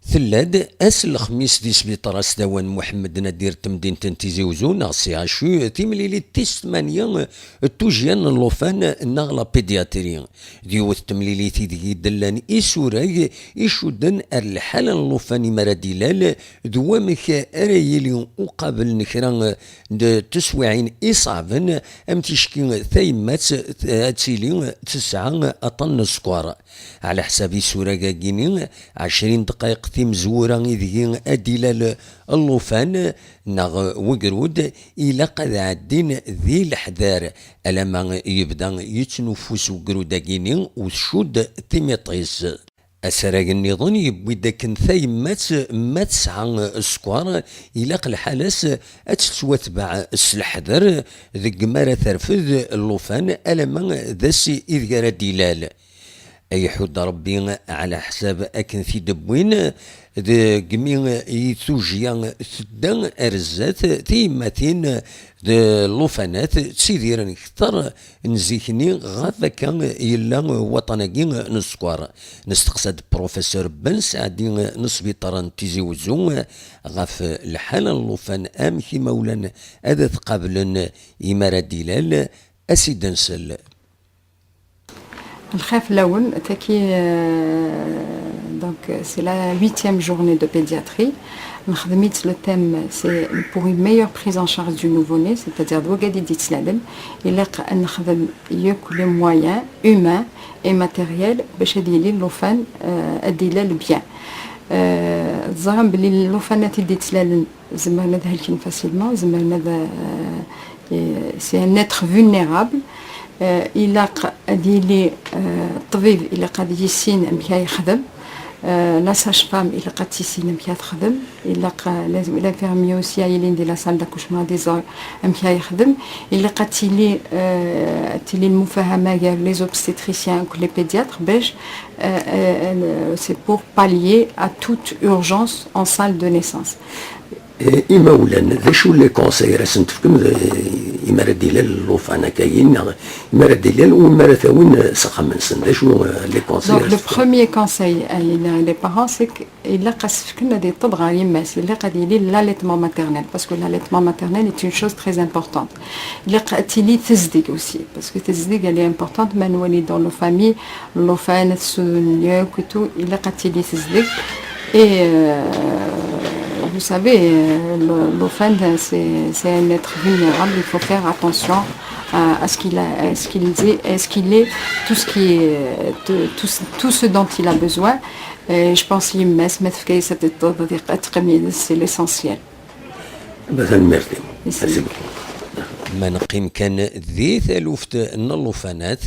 ثلاد اس الخميس دي سبيطار سدوان محمد نادير تمدين تنتيزي وزون سي عشو تيمليلي تيس ثمانية توجيان اللوفان نغلا بيدياتري ديوث تمليلي تيدي دلان إسوراي إشودن الحال اللوفاني مراديلال دوامك أريليون وقابل نكران تسوعين إصابن أم تشكين ثيمات تسيلين 9 أطن سكوار على حساب سوراكا كينين 20 دقائق تيم زورا ذي أدلال اللوفان نغ وقرود إلى قد عدين ذي الحذار ألما يبدا يتنفس وقرودا كينين وشود تيميطيس أسراق النظام يبوي داك نثاي ما تسعى السكوار إلا الحالس أتتواتبع السلحذر ذك مارا ترفذ اللوفان ألما ذاسي إذ قرا دلال أي حد ربي على حساب أكن في دبوين ذا قمين يتوجيا ثدان أرزات تيماتين ذا اللوفانات تسيديرن كثر نزيكني غاثا كان يلا وطناكين نسكوار نستقصد بروفيسور بن سعدي نسبيطران تيزي وزون غاف الحالة اللوفان أمكي مولا هذا تقابلن إمارة دلال أسيدنسل الخاف الأول تاكي donc c'est la 8e journée de pédiatrie. Le thème c'est pour une meilleure prise en charge du nouveau-né, c'est-à-dire il y a les moyens humains et matériels باش يدير اللوفان اديلا bien. الظاهر بلي اللوفانات اللي تسلالن زعما نذهل كين فاسيلمون زعما هذا c'est un être vulnérable. إلا قاديلي الطبيب إلا قاد يسين أمكيا يخدم لا ساج فام إلا قاد تيسين أمكيا تخدم إلا لازم لانفيرمي أوسي يلين دي لا سال داكوشمون دي زور أمكيا يخدم إلا قاد تيلي المفاهمة ديال لي زوبستيتريسيان و لي بيدياتر باش سي بور باليي à toute urgence en salle de naissance. إما ولان ذا شو لي كونساي راسن تفكم إمارة دلال اللوفانا كاين إمارة دلال وإمارة ثاوين سقا منسن ذا شو لي كونساي دونك لو بروميير كونساي لي بارون سي إلا قاس فكنا دي طبغا يماس إلا قاد يلي لاليتمون ماتيرنيل باسكو لاليتمون ماتيرنيل est une chose très importante. إلا قاد تيلي تزديق aussi باسكو تزديق elle est importante ما نولي دون لو فامي اللوفان السونيوك و تو إلا قاد تيلي تزديق Vous savez, l'ophène, c'est un être vulnérable. Il faut faire attention à ce qu'il dit, est-ce qu'il est tout ce dont il a besoin. Et je pense que c'est l'essentiel. ما نقيم كان ذي ثالوفت النلوفانات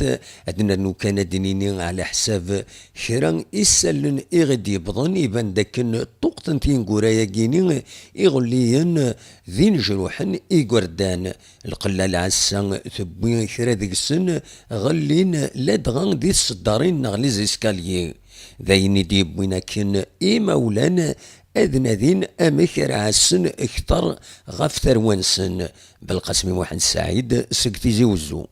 أدنى نو كان دنيني على حساب شران إسالن إغدي بضن إبان داكن طوقتن تينقورايا كيني إغليين ذين جروحن إيقوردان القلال عسان ثبوين كرا ذيك السن غلين لادغان دي الصدارين نغلي زيسكاليين ذايني دي بوينا كن إيماولان أذن ذين أمكر عسن اكتر غف ثروانسن بالقسم واحد سعيد سكتي زوزو